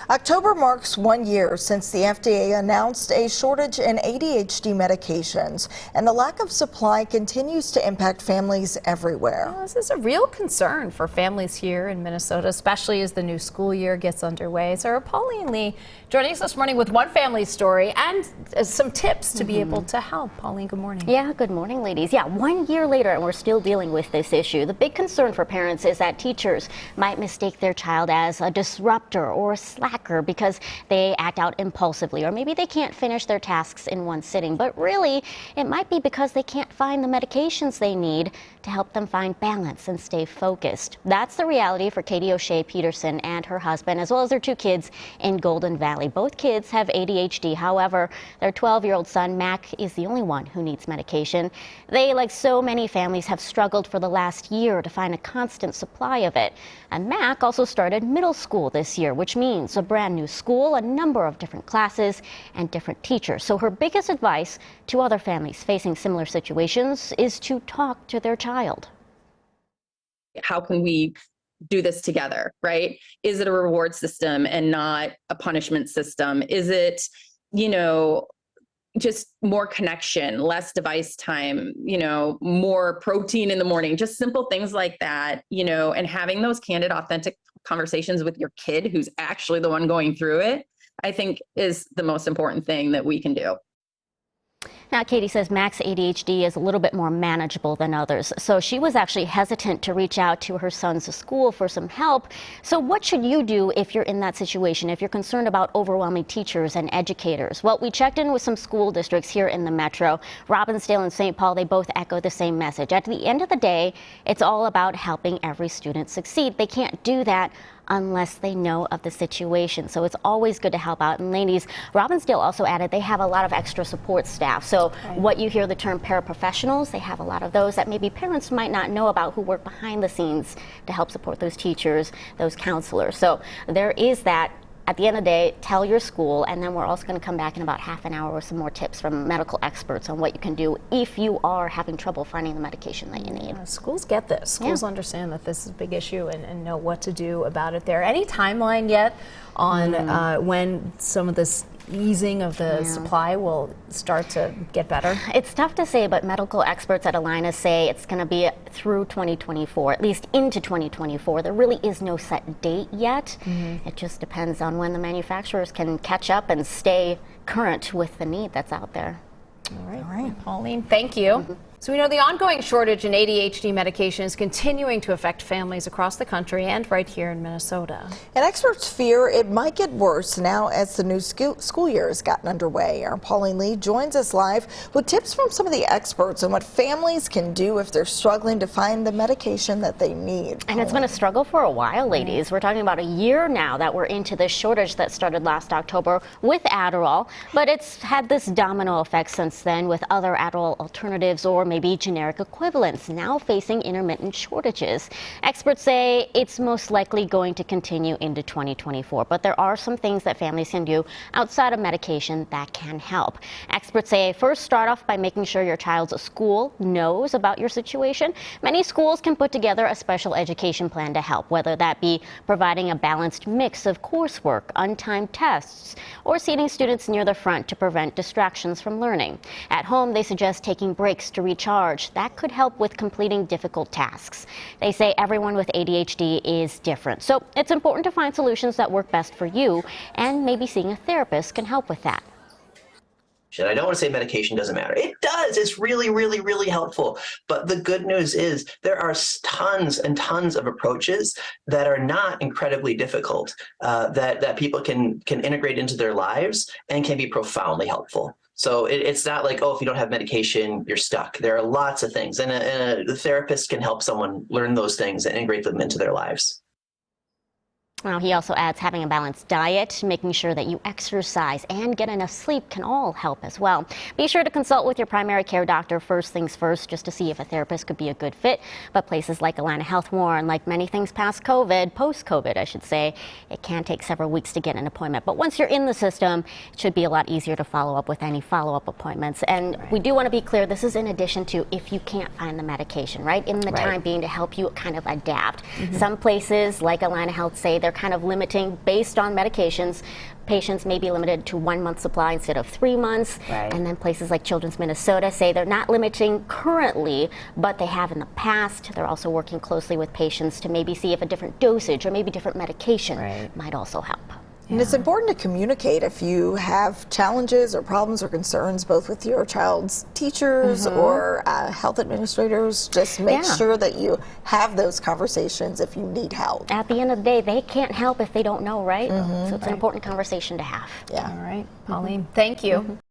October marks 1 year since the FDA announced a shortage in ADHD medications, and the lack of supply continues to impact families everywhere. Well, this is a real concern for families here in Minnesota, especially as the new school year gets underway. So Pauline Lee joining us this morning with one family story and some tips to be able to help. Pauline, good morning. Yeah, good morning, ladies. Yeah, 1 year later, and we're still dealing with this issue. The big concern for parents is that teachers might mistake their child as a disruptor or a slacker because they act out impulsively, or maybe they can't finish their tasks in one sitting. But really, it might be because they can't find the medications they need to help them find balance and stay focused. That's the reality for Katie O'Shea Peterson and her husband, as well as their 2 kids in Golden Valley. Both kids have ADHD. However, their 12-year-old son, Mac, is the only one who needs medication. They, like so many families, have struggled for the last year to find a constant supply of it. And Mac also started middle school this year, which means a brand new school, a number of different classes, and different teachers. So her biggest advice to other families facing similar situations is to talk to their child. How can we do this together, right? Is it a reward system and not a punishment system? Is it, just more connection, less device time, more protein in the morning, just simple things like that, and having those candid, authentic conversations with your kid who's actually the one going through it, I think is the most important thing that we can do. Now, Katie says Mac's ADHD is a little bit more manageable than others, so she was actually hesitant to reach out to her son's school for some help. So what should you do if you're in that situation, if you're concerned about overwhelming teachers and educators? Well, we checked in with some school districts here in the metro. Robbinsdale and St. Paul, they both echo the same message. At the end of the day, it's all about helping every student succeed. They can't do that unless they know of the situation. So it's always good to help out. And ladies, Robbinsdale also added they have a lot of extra support staff. So what you hear the term paraprofessionals, they have a lot of those that maybe parents might not know about who work behind the scenes to help support those teachers, those counselors. So there is that. At the end of the day, tell your school, and then we're also going to come back in about half an hour with some more tips from medical experts on what you can do if you are having trouble finding the medication that you need. Schools get this. Schools understand that this is a big issue and know what to do about it there. Any timeline yet on when some of this easing of the supply will start to get better? It's tough to say, but medical experts at Alina say it's going to be through 2024, at least into 2024. There really is no set date yet. It just depends on when the manufacturers can catch up and stay current with the need that's out there. All right. Pauline, thank you. So we know the ongoing shortage in ADHD medication is continuing to affect families across the country and right here in Minnesota. And experts fear it might get worse now as the new school year has gotten underway. Our Pauline Lee joins us live with tips from some of the experts on what families can do if they're struggling to find the medication that they need. And it's been a struggle for a while, ladies. We're talking about a year now that we're into this shortage that started last October with Adderall, but it's had this domino effect since then with other Adderall alternatives or maybe generic equivalents now facing intermittent shortages. Experts say it's most likely going to continue into 2024, but there are some things that families can do outside of medication that can help. Experts say first start off by making sure your child's school knows about your situation. Many schools can put together a special education plan to help, whether that be providing a balanced mix of coursework, untimed tests, or seating students near the front to prevent distractions from learning. At home, they suggest taking breaks to recharge. That could help with completing difficult tasks. They say everyone with ADHD is different, so it's important to find solutions that work best for you, and maybe seeing a therapist can help with that. I don't want to say medication doesn't matter. It does. It's really, really, really helpful. But the good news is there are tons and tons of approaches that are not incredibly difficult, that people can integrate into their lives and can be profoundly helpful. So it's not like, oh, if you don't have medication, you're stuck. There are lots of things. And a therapist can help someone learn those things and integrate them into their lives. Well, he also adds having a balanced diet, making sure that you exercise and get enough sleep can all help as well. Be sure to consult with your primary care doctor first things first, just to see if a therapist could be a good fit. But places like Alina Health warn, like many things post-COVID, I should say, it can take several weeks to get an appointment. But once you're in the system, it should be a lot easier to follow up with any follow-up appointments. And we do want to be clear, this is in addition to if you can't find the medication, right? In the time being to help you kind of adapt. Some places like Alina Health say they're kind of limiting based on medications. Patients may be limited to 1 month supply instead of 3 months. Right. And then places like Children's Minnesota say they're not limiting currently, but they have in the past. They're also working closely with patients to maybe see if a different dosage or maybe different medication might also help. And it's important to communicate if you have challenges or problems or concerns, both with your child's teachers or health administrators. Just make sure that you have those conversations if you need help. At the end of the day, they can't help if they don't know, right? So it's an important conversation to have. Yeah. All right, Pauline, thank you.